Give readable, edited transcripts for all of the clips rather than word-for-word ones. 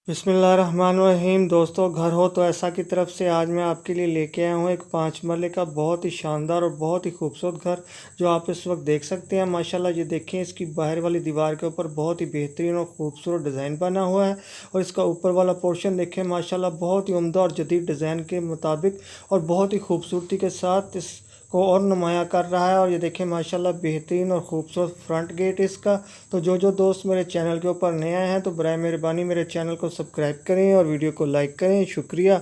बिस्मिल्लाहिर्रहमानिर्रहीम। दोस्तों, घर हो तो ऐसा की तरफ से आज मैं आपके लिए लेके आया हूँ एक 5 मरले का बहुत ही शानदार और बहुत ही खूबसूरत घर जो आप इस वक्त देख सकते हैं। माशाल्लाह ये देखें, इसकी बाहर वाली दीवार के ऊपर बहुत ही बेहतरीन और ख़ूबसूरत डिज़ाइन बना हुआ है और इसका ऊपर वाला पोर्शन देखें माशाल्लाह बहुत ही उम्दा और जदीद डिज़ाइन के मुताबिक और बहुत ही खूबसूरती के साथ इस को और नुमाया कर रहा है। और ये देखें माशाल्लाह बेहतरीन और ख़ूबसूरत फ्रंट गेट इसका। तो जो दोस्त मेरे चैनल के ऊपर नए आए हैं तो बराए मेहरबानी मेरे चैनल को सब्सक्राइब करें और वीडियो को लाइक करें, शुक्रिया।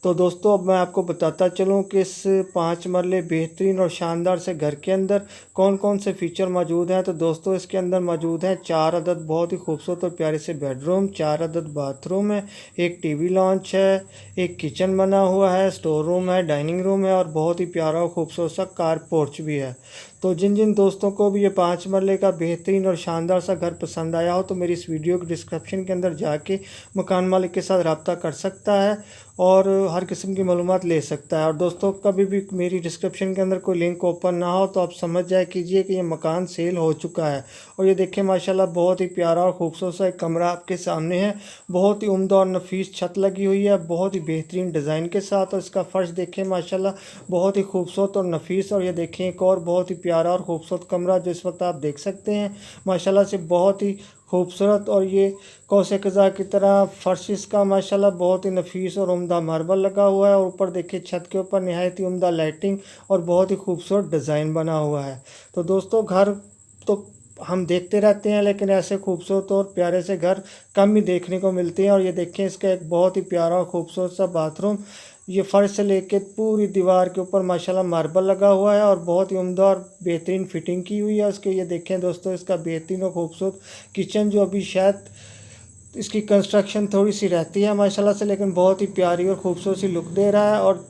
तो दोस्तों, अब मैं आपको बताता चलूं कि इस 5 मरले बेहतरीन और शानदार से घर के अंदर कौन कौन से फ़ीचर मौजूद हैं। तो दोस्तों, इसके अंदर मौजूद हैं 4 अदद बहुत ही खूबसूरत और प्यारे से बेडरूम, 4 अदद बाथरूम है, एक टीवी लॉन्च है, एक किचन बना हुआ है, स्टोर रूम है, डाइनिंग रूम है और बहुत ही प्यारा और खूबसूरत सा कार पोर्च भी है। तो जिन जिन दोस्तों को भी ये 5 मरले का बेहतरीन और शानदार सा घर पसंद आया हो तो मेरी इस वीडियो के डिस्क्रिप्शन के अंदर जाके मकान मालिक के साथ रब्ता कर सकता है और हर किस्म की मालूमात ले सकता है। और दोस्तों, कभी भी मेरी डिस्क्रिप्शन के अंदर कोई लिंक ओपन ना हो तो आप समझ जाए कीजिए कि ये मकान सेल हो चुका है। और ये देखें माशाल्लाह बहुत ही प्यारा और ख़ूबसूरत सा एक कमरा आपके सामने है। बहुत ही उम्दा और नफीस छत लगी हुई है बहुत ही बेहतरीन डिज़ाइन के साथ। और इसका फ़र्श देखें माशाल्लाह बहुत ही खूबसूरत और नफीस। और ये देखें एक और बहुत ही प्यारा और ख़ूबसूरत कमरा जो इस वक्त आप देख सकते हैं माशाल्लाह से बहुत ही खूबसूरत। और ये कौसे कज़ा की तरह फ़र्श इसका माशाल्लाह बहुत ही नफीस और उम्दा मार्बल लगा हुआ है। और ऊपर देखिए छत के ऊपर नहायत ही उम्दा लाइटिंग और बहुत ही खूबसूरत डिज़ाइन बना हुआ है। तो दोस्तों, घर तो हम देखते रहते हैं लेकिन ऐसे खूबसूरत और प्यारे से घर कम ही देखने को मिलते हैं। और ये देखें, इसका एक बहुत ही प्यारा और ख़ूबसूरत सा बाथरूम, ये फ़र्श से लेके पूरी दीवार के ऊपर माशाल्लाह मार्बल लगा हुआ है और बहुत ही उम्दा और बेहतरीन फिटिंग की हुई है उसके। ये देखें दोस्तों, इसका बेहतरीन और ख़ूबसूरत किचन जो अभी शायद इसकी कंस्ट्रक्शन थोड़ी सी रहती है माशाल्लाह से, लेकिन बहुत ही प्यारी और ख़ूबसूरत सी लुक दे रहा है। और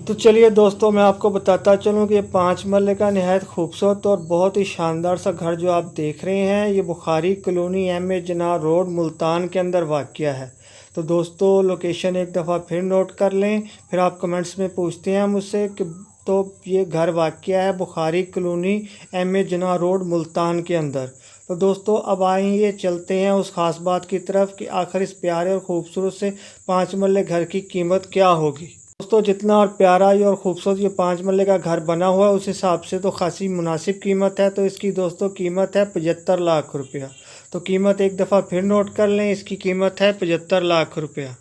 तो चलिए दोस्तों, मैं आपको बताता चलूँ कि ये 5 मरले का नहायत खूबसूरत और बहुत ही शानदार सा घर जो आप देख रहे हैं ये Bukhari colony MA. Jinnah road Multan के अंदर वाक़या है। तो दोस्तों, लोकेशन एक दफ़ा फिर नोट कर लें, फिर आप कमेंट्स में पूछते हैं मुझसे कि तो ये घर वाक़या है Bukhari colony MA. Jinnah road Multan के अंदर। तो दोस्तों, अब आइए चलते हैं उस ख़ास बात की तरफ कि आखिर इस प्यारे और ख़ूबसूरत से 5 मरले घर की कीमत क्या होगी। दोस्तों, जितना और प्यारा और ख़ूबसूरत ये 5 मरले का घर बना हुआ है उस हिसाब से तो खासी मुनासिब कीमत है। तो इसकी दोस्तों कीमत है 75 लाख रुपया। तो कीमत एक दफ़ा फिर नोट कर लें, इसकी कीमत है 75 लाख रुपया।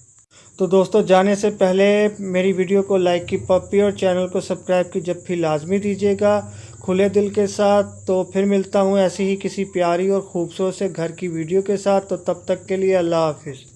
तो दोस्तों, जाने से पहले मेरी वीडियो को लाइक की पप्पी और चैनल को सब्सक्राइब की जब भी लाजमी दीजिएगा खुले दिल के साथ। तो फिर मिलता हूँ ऐसी ही किसी प्यारी और ख़ूबसूरत से घर की वीडियो के साथ। तो तब तक के लिए अल्लाह हाफिज़।